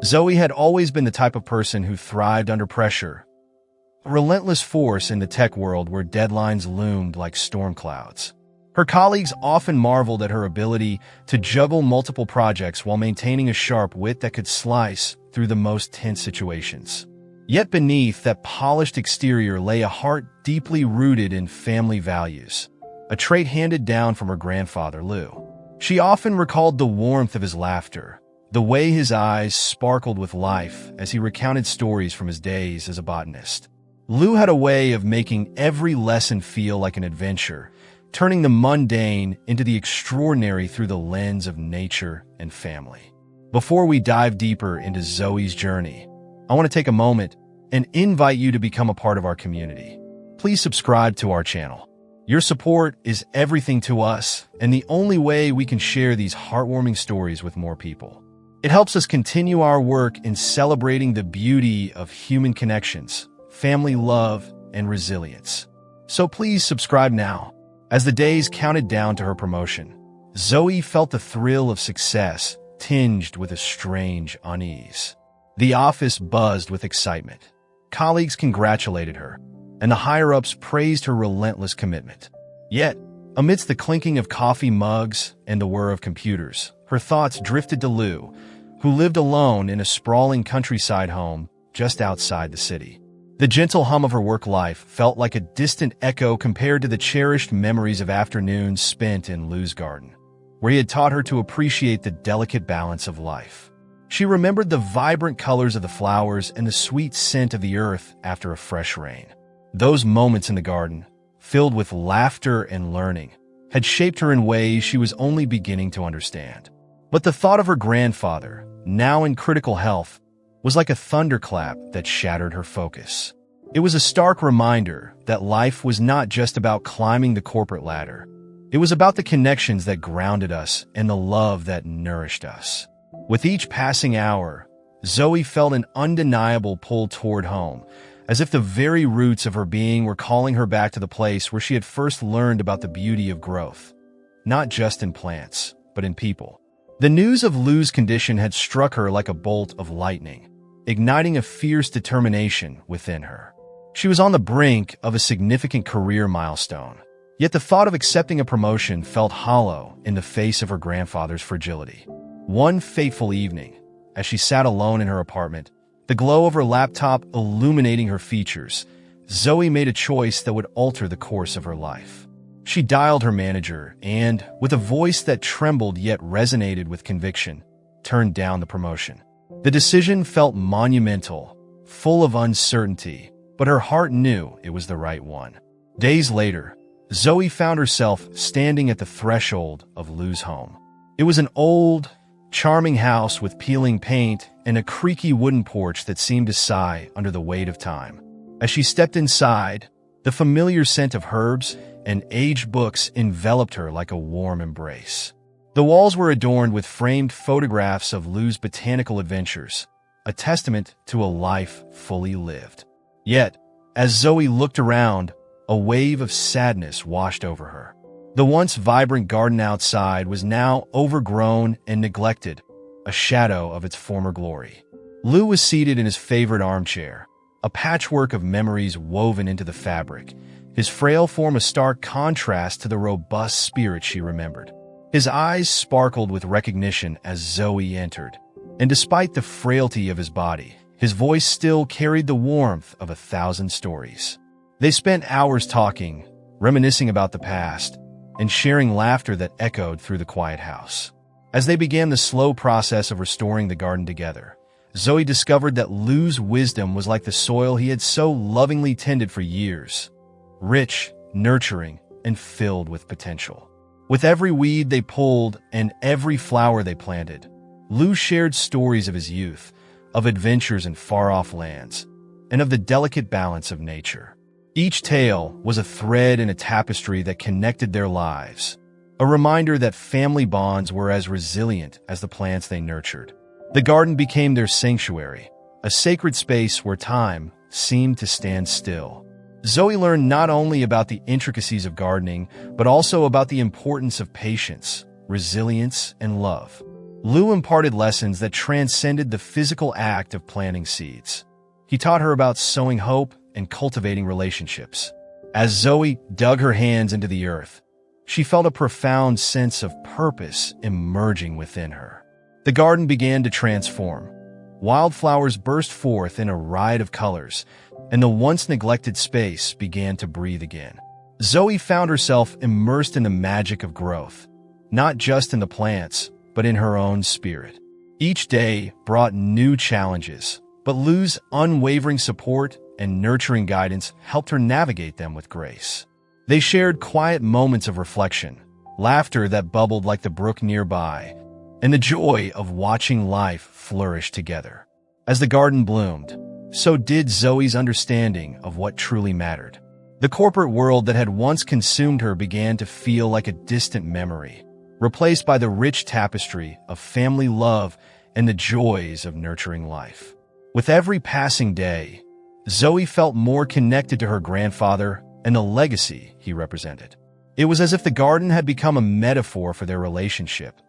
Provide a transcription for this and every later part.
Zoe had always been the type of person who thrived under pressure, a relentless force in the tech world where deadlines loomed like storm clouds. Her colleagues often marveled at her ability to juggle multiple projects while maintaining a sharp wit that could slice through the most tense situations. Yet beneath that polished exterior lay a heart deeply rooted in family values, a trait handed down from her grandfather, Lou. She often recalled the warmth of his laughter, the way his eyes sparkled with life as he recounted stories from his days as a botanist. Lou had a way of making every lesson feel like an adventure, turning the mundane into the extraordinary through the lens of nature and family. Before we dive deeper into Zoe's journey, I want to take a moment and invite you to become a part of our community. Please subscribe to our channel. Your support is everything to us and the only way we can share these heartwarming stories with more people. It helps us continue our work in celebrating the beauty of human connections, family love, and resilience. So please subscribe now. As the days counted down to her promotion, Zoe felt the thrill of success tinged with a strange unease. The office buzzed with excitement. Colleagues congratulated her, and the higher-ups praised her relentless commitment. Yet, amidst the clinking of coffee mugs and the whir of computers, her thoughts drifted to Lou, who lived alone in a sprawling countryside home just outside the city. The gentle hum of her work life felt like a distant echo compared to the cherished memories of afternoons spent in Lou's garden, where he had taught her to appreciate the delicate balance of life. She remembered the vibrant colors of the flowers and the sweet scent of the earth after a fresh rain. Those moments in the garden, filled with laughter and learning, had shaped her in ways she was only beginning to understand. But the thought of her grandfather, now in critical health, was like a thunderclap that shattered her focus. It was a stark reminder that life was not just about climbing the corporate ladder. It was about the connections that grounded us and the love that nourished us. With each passing hour, Zoe felt an undeniable pull toward home, as if the very roots of her being were calling her back to the place where she had first learned about the beauty of growth, not just in plants, but in people. The news of Lou's condition had struck her like a bolt of lightning, igniting a fierce determination within her. She was on the brink of a significant career milestone, yet the thought of accepting a promotion felt hollow in the face of her grandfather's fragility. One fateful evening, as she sat alone in her apartment, the glow of her laptop illuminating her features, Zoe made a choice that would alter the course of her life. She dialed her manager and, with a voice that trembled yet resonated with conviction, turned down the promotion. The decision felt monumental, full of uncertainty, but her heart knew it was the right one. Days later, Zoe found herself standing at the threshold of Lou's home. It was an old, charming house with peeling paint and a creaky wooden porch that seemed to sigh under the weight of time. As she stepped inside, the familiar scent of herbs and aged books enveloped her like a warm embrace. The walls were adorned with framed photographs of Lou's botanical adventures, a testament to a life fully lived. Yet, as Zoe looked around, a wave of sadness washed over her. The once vibrant garden outside was now overgrown and neglected, a shadow of its former glory. Lou was seated in his favorite armchair, a patchwork of memories woven into the fabric, his frail form a stark contrast to the robust spirit she remembered. His eyes sparkled with recognition as Zoe entered, and despite the frailty of his body, his voice still carried the warmth of 1,000 stories. They spent hours talking, reminiscing about the past, and sharing laughter that echoed through the quiet house. As they began the slow process of restoring the garden together, Zoe discovered that Lou's wisdom was like the soil he had so lovingly tended for years, rich, nurturing, and filled with potential. With every weed they pulled and every flower they planted, Lou shared stories of his youth, of adventures in far-off lands, and of the delicate balance of nature. Each tale was a thread in a tapestry that connected their lives, a reminder that family bonds were as resilient as the plants they nurtured. The garden became their sanctuary, a sacred space where time seemed to stand still. Zoe learned not only about the intricacies of gardening, but also about the importance of patience, resilience, and love. Lou imparted lessons that transcended the physical act of planting seeds. He taught her about sowing hope and cultivating relationships. As Zoe dug her hands into the earth, she felt a profound sense of purpose emerging within her. The garden began to transform. Wildflowers burst forth in a riot of colors, and the once neglected space began to breathe again. Zoe found herself immersed in the magic of growth, not just in the plants, but in her own spirit. Each day brought new challenges, but Lou's unwavering support and nurturing guidance helped her navigate them with grace. They shared quiet moments of reflection, laughter that bubbled like the brook nearby, and the joy of watching life flourish together. As the garden bloomed, so did Zoe's understanding of what truly mattered. The corporate world that had once consumed her began to feel like a distant memory, replaced by the rich tapestry of family love and the joys of nurturing life. With every passing day, Zoe felt more connected to her grandfather and the legacy he represented. It was as if the garden had become a metaphor for their relationship,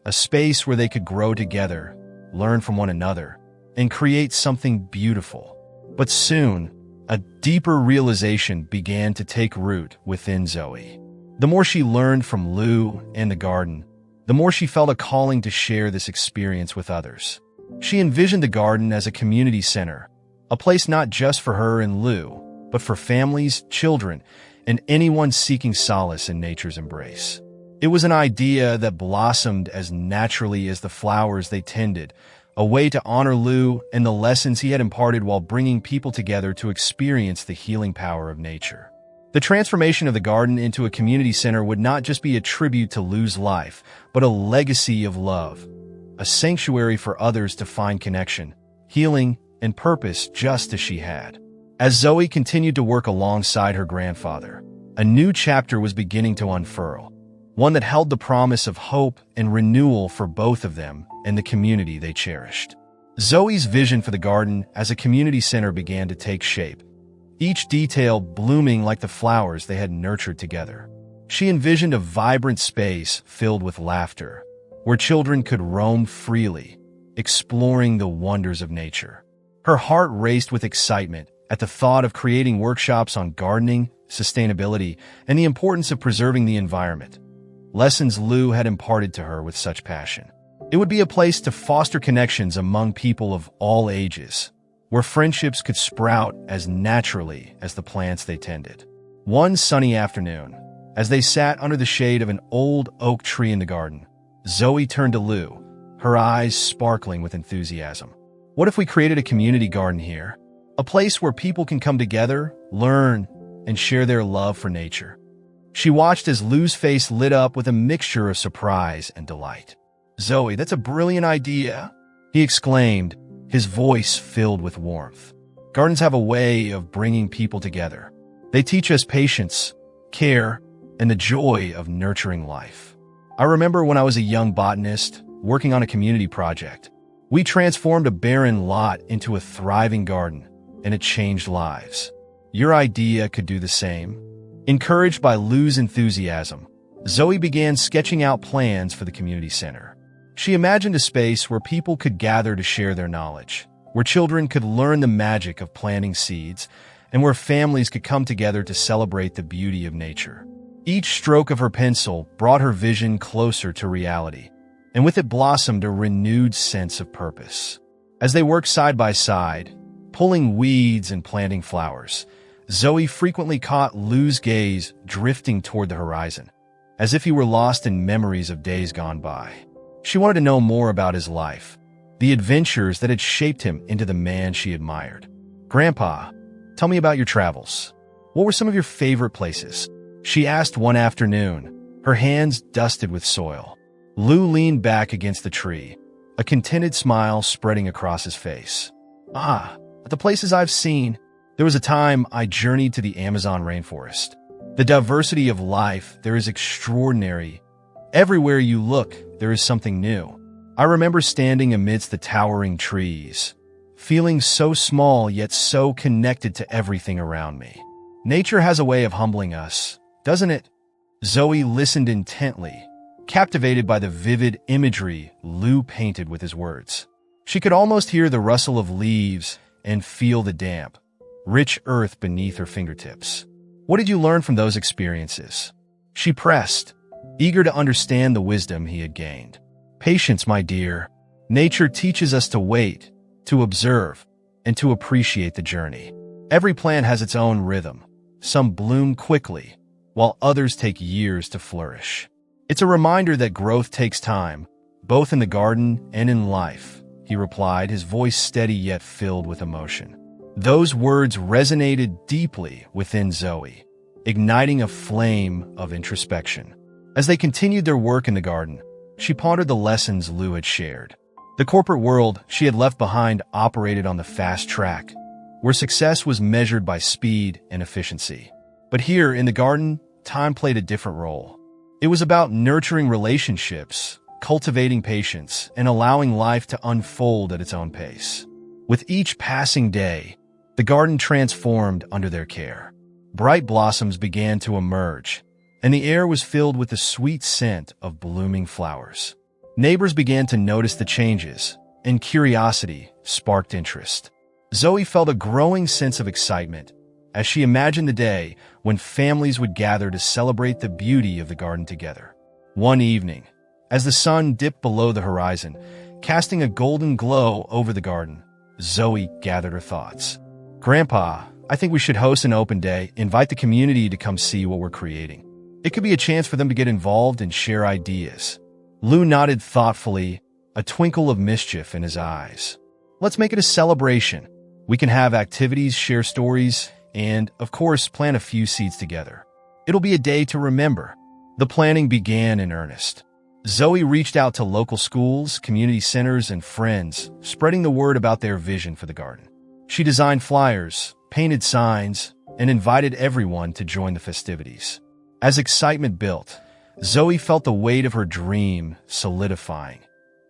a space where they could grow together, learn from one another, and create something beautiful. But soon, a deeper realization began to take root within Zoe. The more she learned from Lou and the garden, the more she felt a calling to share this experience with others. She envisioned the garden as a community center, a place not just for her and Lou, but for families, children, and anyone seeking solace in nature's embrace. It was an idea that blossomed as naturally as the flowers they tended, a way to honor Lou and the lessons he had imparted while bringing people together to experience the healing power of nature. The transformation of the garden into a community center would not just be a tribute to Lou's life, but a legacy of love, a sanctuary for others to find connection, healing, and purpose just as she had. As Zoe continued to work alongside her grandfather, a new chapter was beginning to unfurl, one that held the promise of hope and renewal for both of them and the community they cherished. Zoe's vision for the garden as a community center began to take shape, each detail blooming like the flowers they had nurtured together. She envisioned a vibrant space filled with laughter, where children could roam freely, exploring the wonders of nature. Her heart raced with excitement at the thought of creating workshops on gardening, sustainability, and the importance of preserving the environment, lessons Lou had imparted to her with such passion. It would be a place to foster connections among people of all ages, where friendships could sprout as naturally as the plants they tended. One sunny afternoon, as they sat under the shade of an old oak tree in the garden, Zoe turned to Lou, her eyes sparkling with enthusiasm. "What if we created a community garden here? A place where people can come together, learn, and share their love for nature." She watched as Lou's face lit up with a mixture of surprise and delight. "Zoe, that's a brilliant idea," he exclaimed, his voice filled with warmth. "Gardens have a way of bringing people together. They teach us patience, care, and the joy of nurturing life. I remember when I was a young botanist working on a community project. We transformed a barren lot into a thriving garden, and it changed lives. Your idea could do the same." Encouraged by Lou's enthusiasm, Zoe began sketching out plans for the community center. She imagined a space where people could gather to share their knowledge, where children could learn the magic of planting seeds, and where families could come together to celebrate the beauty of nature. Each stroke of her pencil brought her vision closer to reality, and with it blossomed a renewed sense of purpose. As they worked side by side, pulling weeds and planting flowers, Zoe frequently caught Lou's gaze drifting toward the horizon, as if he were lost in memories of days gone by. She wanted to know more about his life, the adventures that had shaped him into the man she admired. "Grandpa, tell me about your travels. What were some of your favorite places?" she asked one afternoon, her hands dusted with soil. Lou leaned back against the tree, a contented smile spreading across his face. "The places I've seen. There was a time I journeyed to the Amazon rainforest. The diversity of life there is extraordinary. Everywhere you look, there is something new. I remember standing amidst the towering trees, feeling so small yet so connected to everything around me. Nature has a way of humbling us, doesn't it?" Zoe listened intently, captivated by the vivid imagery Lou painted with his words. She could almost hear the rustle of leaves and feel the damp, rich earth beneath her fingertips. What did you learn from those experiences? She pressed, eager to understand the wisdom he had gained. Patience, my dear. Nature teaches us to wait, to observe, and to appreciate the journey. Every plant has its own rhythm. Some bloom quickly, while others take years to flourish. It's a reminder that growth takes time, both in the garden and in life, he replied, his voice steady yet filled with emotion. Those words resonated deeply within Zoe, igniting a flame of introspection. As they continued their work in the garden, she pondered the lessons Lou had shared. The corporate world she had left behind operated on the fast track, where success was measured by speed and efficiency. But here, in the garden, time played a different role. It was about nurturing relationships, cultivating patience, and allowing life to unfold at its own pace. With each passing day, the garden transformed under their care. Bright blossoms began to emerge, and the air was filled with the sweet scent of blooming flowers. Neighbors began to notice the changes, and curiosity sparked interest. Zoe felt a growing sense of excitement as she imagined the day when families would gather to celebrate the beauty of the garden together. One evening, as the sun dipped below the horizon, casting a golden glow over the garden, Zoe gathered her thoughts. Grandpa, I think we should host an open day, invite the community to come see what we're creating. It could be a chance for them to get involved and share ideas. Lou nodded thoughtfully, a twinkle of mischief in his eyes. Let's make it a celebration. We can have activities, share stories, and, of course, plant a few seeds together. It'll be a day to remember. The planning began in earnest. Zoe reached out to local schools, community centers, and friends, spreading the word about their vision for the garden. She designed flyers, painted signs, and invited everyone to join the festivities. As excitement built, Zoe felt the weight of her dream solidifying.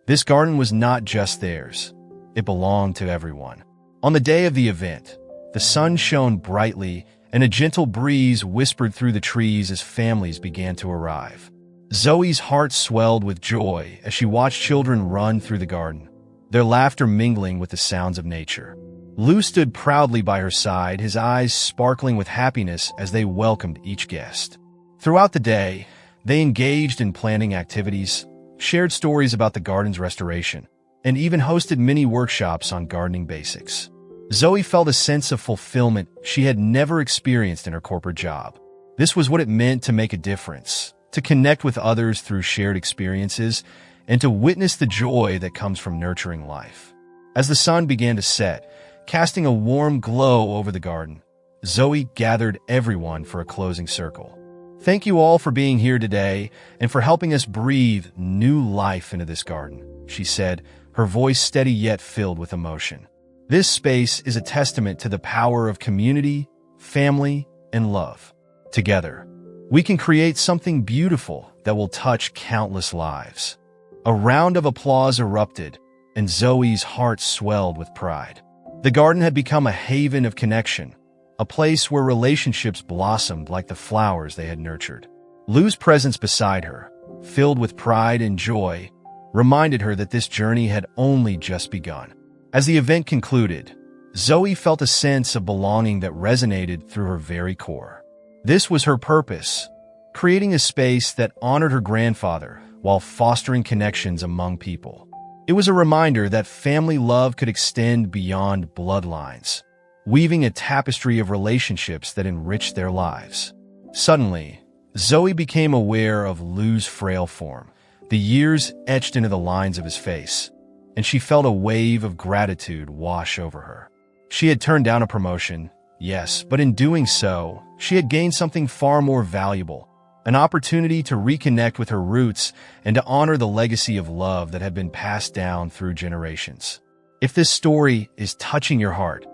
This garden was not just theirs. It belonged to everyone. On the day of the event, the sun shone brightly and a gentle breeze whispered through the trees as families began to arrive. Zoe's heart swelled with joy as she watched children run through the garden, their laughter mingling with the sounds of nature. Lou stood proudly by her side, his eyes sparkling with happiness as they welcomed each guest. Throughout the day, they engaged in planning activities, shared stories about the garden's restoration, and even hosted mini workshops on gardening basics. Zoe felt a sense of fulfillment she had never experienced in her corporate job. This was what it meant to make a difference, to connect with others through shared experiences, and to witness the joy that comes from nurturing life. As the sun began to set, casting a warm glow over the garden, Zoe gathered everyone for a closing circle. Thank you all for being here today and for helping us breathe new life into this garden, she said, her voice steady yet filled with emotion. This space is a testament to the power of community, family, and love. Together, we can create something beautiful that will touch countless lives. A round of applause erupted, and Zoe's heart swelled with pride. The garden had become a haven of connection, a place where relationships blossomed like the flowers they had nurtured. Lou's presence beside her, filled with pride and joy, reminded her that this journey had only just begun. As the event concluded, Zoe felt a sense of belonging that resonated through her very core. This was her purpose, creating a space that honored her grandfather while fostering connections among people. It was a reminder that family love could extend beyond bloodlines, weaving a tapestry of relationships that enriched their lives. Suddenly, Zoe became aware of Lou's frail form, the years etched into the lines of his face, and she felt a wave of gratitude wash over her. She had turned down a promotion, yes, but in doing so, she had gained something far more valuable, an opportunity to reconnect with her roots and to honor the legacy of love that had been passed down through generations. If this story is touching your heart,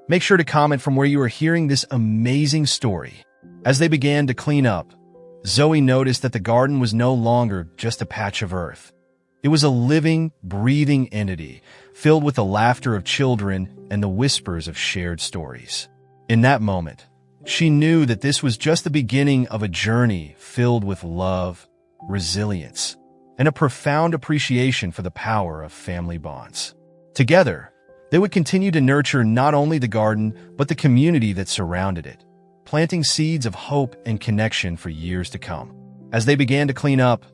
make sure to comment from where you are hearing this amazing story. As they began to clean up, Zoe noticed that the garden was no longer just a patch of earth. It was a living, breathing entity, filled with the laughter of children and the whispers of shared stories. In that moment, she knew that this was just the beginning of a journey filled with love, resilience, and a profound appreciation for the power of family bonds. Together, they would continue to nurture not only the garden, but the community that surrounded it, planting seeds of hope and connection for years to come. As they began to clean up,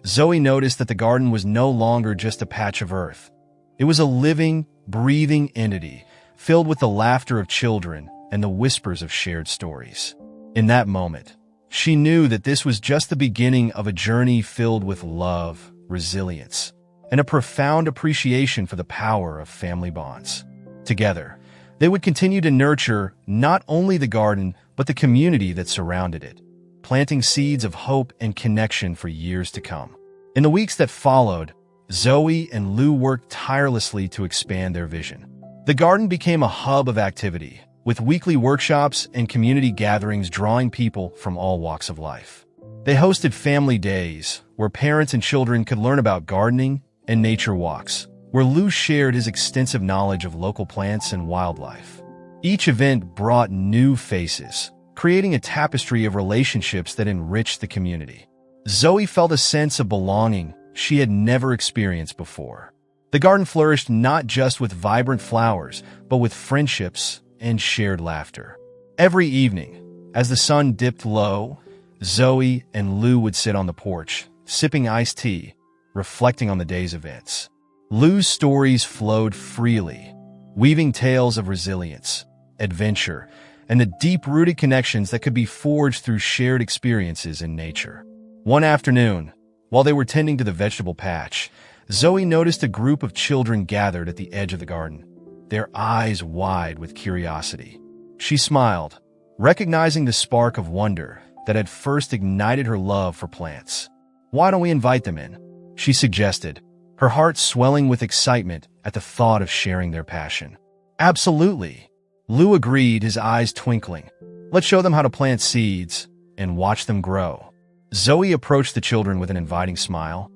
Zoe noticed that the garden was no longer just a patch of earth. It was a living, breathing entity, filled with the laughter of children and the whispers of shared stories. In that moment, she knew that this was just the beginning of a journey filled with love, resilience, and a profound appreciation for the power of family bonds. Together, they would continue to nurture not only the garden, but the community that surrounded it, planting seeds of hope and connection for years to come. In the weeks that followed, Zoe and Lou worked tirelessly to expand their vision. The garden became a hub of activity, with weekly workshops and community gatherings drawing people from all walks of life. They hosted family days, where parents and children could learn about gardening, and nature walks, where Lou shared his extensive knowledge of local plants and wildlife. Each event brought new faces, creating a tapestry of relationships that enriched the community. Zoe felt a sense of belonging she had never experienced before. The garden flourished not just with vibrant flowers, but with friendships and shared laughter. Every evening, as the sun dipped low, Zoe and Lou would sit on the porch, sipping iced tea, reflecting on the day's events. Lou's stories flowed freely, weaving tales of resilience, adventure, and the deep-rooted connections that could be forged through shared experiences in nature. One afternoon, while they were tending to the vegetable patch, Zoe noticed a group of children gathered at the edge of the garden, their eyes wide with curiosity. She smiled, recognizing the spark of wonder that had first ignited her love for plants. "Why don't we invite them in?" she suggested, her heart swelling with excitement at the thought of sharing their passion. "Absolutely," Lou agreed, his eyes twinkling. "Let's show them how to plant seeds and watch them grow." Zoe approached the children with an inviting smile.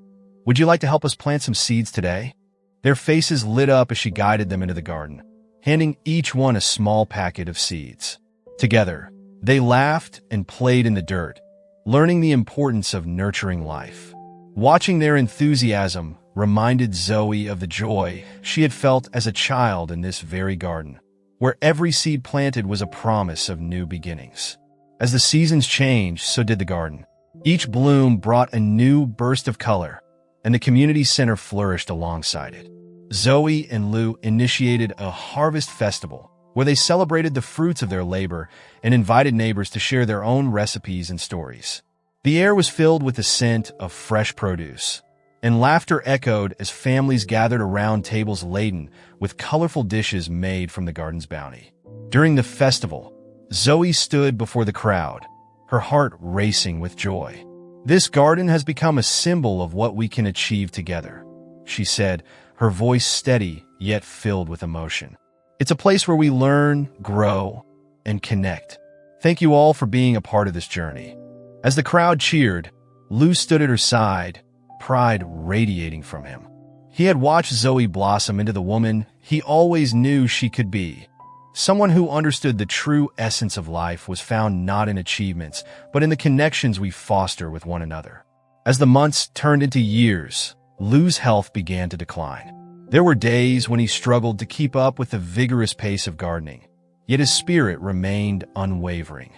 "Would you like to help us plant some seeds today?" Their faces lit up as she guided them into the garden, handing each one a small packet of seeds. Together, they laughed and played in the dirt, learning the importance of nurturing life. Watching their enthusiasm reminded Zoe of the joy she had felt as a child in this very garden, where every seed planted was a promise of new beginnings. As the seasons changed, so did the garden. Each bloom brought a new burst of color, and the community center flourished alongside it. Zoe and Lou initiated a harvest festival where they celebrated the fruits of their labor and invited neighbors to share their own recipes and stories. The air was filled with the scent of fresh produce, and laughter echoed as families gathered around tables laden with colorful dishes made from the garden's bounty. During the festival, Zoe stood before the crowd, her heart racing with joy. "This garden has become a symbol of what we can achieve together," she said, her voice steady yet filled with emotion. "It's a place where we learn, grow, and connect. Thank you all for being a part of this journey." As the crowd cheered, Lou stood at her side, pride radiating from him. He had watched Zoe blossom into the woman he always knew she could be. Someone who understood the true essence of life was found not in achievements, but in the connections we foster with one another. As the months turned into years, Lou's health began to decline. There were days when he struggled to keep up with the vigorous pace of gardening, yet his spirit remained unwavering.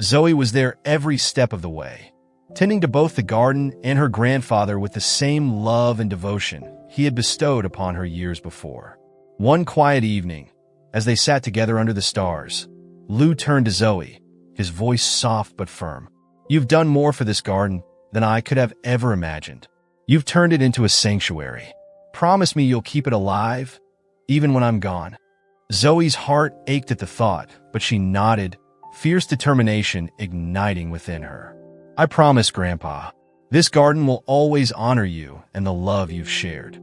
Zoe was there every step of the way, tending to both the garden and her grandfather with the same love and devotion he had bestowed upon her years before. One quiet evening, as they sat together under the stars, Lou turned to Zoe, his voice soft but firm. "You've done more for this garden than I could have ever imagined. You've turned it into a sanctuary. Promise me you'll keep it alive, even when I'm gone." Zoe's heart ached at the thought, but she nodded, fierce determination igniting within her. "I promise, Grandpa. This garden will always honor you and the love you've shared."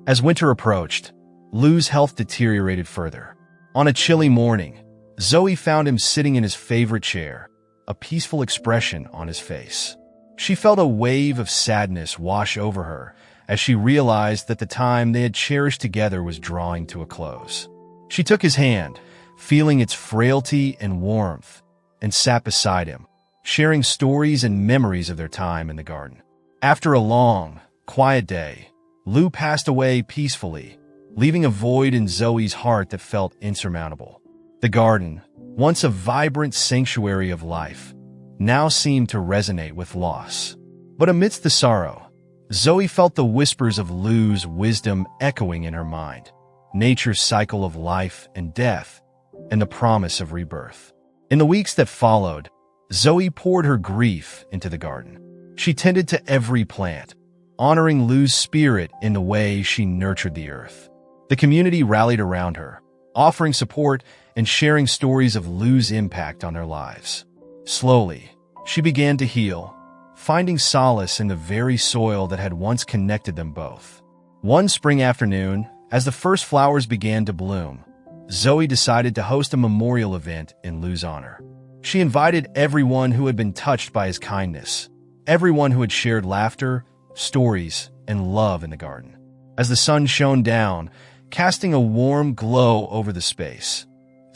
As winter approached, Lou's health deteriorated further. On a chilly morning, Zoe found him sitting in his favorite chair, a peaceful expression on his face. She felt a wave of sadness wash over her as she realized that the time they had cherished together was drawing to a close. She took his hand, feeling its frailty and warmth, and sat beside him, sharing stories and memories of their time in the garden. After a long, quiet day, Lou passed away peacefully, leaving a void in Zoe's heart that felt insurmountable. The garden, once a vibrant sanctuary of life, now seemed to resonate with loss. But amidst the sorrow, Zoe felt the whispers of Lou's wisdom echoing in her mind, nature's cycle of life and death, and the promise of rebirth. In the weeks that followed, Zoe poured her grief into the garden. She tended to every plant, honoring Lou's spirit in the way she nurtured the earth. The community rallied around her, offering support and sharing stories of Lou's impact on their lives. Slowly, she began to heal, finding solace in the very soil that had once connected them both. One spring afternoon, as the first flowers began to bloom, Zoe decided to host a memorial event in Lou's honor. She invited everyone who had been touched by his kindness, everyone who had shared laughter, stories, and love in the garden. As the sun shone down, casting a warm glow over the space,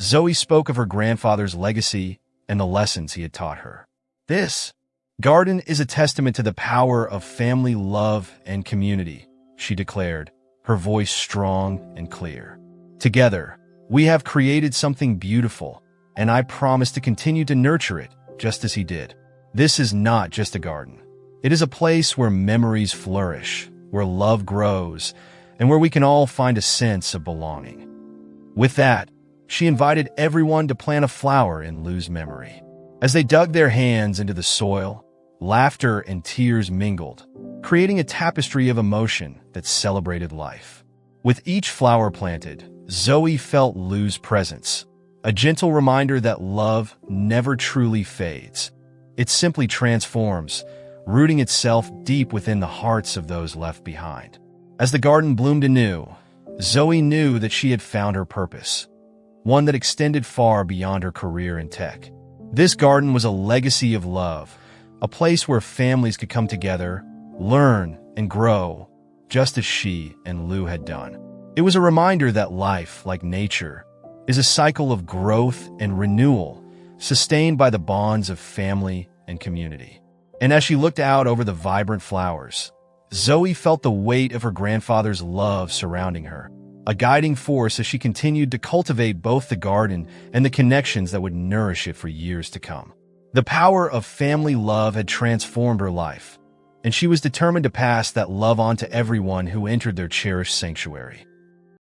Zoe spoke of her grandfather's legacy and the lessons he had taught her. "This garden is a testament to the power of family love and community," she declared, her voice strong and clear. "Together, we have created something beautiful, and I promise to continue to nurture it just as he did. This is not just a garden. It is a place where memories flourish, where love grows, and where we can all find a sense of belonging." With that, she invited everyone to plant a flower in Lou's memory. As they dug their hands into the soil, laughter and tears mingled, creating a tapestry of emotion that celebrated life. With each flower planted, Zoe felt Lou's presence, a gentle reminder that love never truly fades. It simply transforms, rooting itself deep within the hearts of those left behind. As the garden bloomed anew, Zoe knew that she had found her purpose, one that extended far beyond her career in tech. This garden was a legacy of love, a place where families could come together, learn, and grow, just as she and Lou had done. It was a reminder that life, like nature, is a cycle of growth and renewal, sustained by the bonds of family and community. And as she looked out over the vibrant flowers, Zoe felt the weight of her grandfather's love surrounding her, a guiding force as she continued to cultivate both the garden and the connections that would nourish it for years to come. The power of family love had transformed her life, and she was determined to pass that love on to everyone who entered their cherished sanctuary.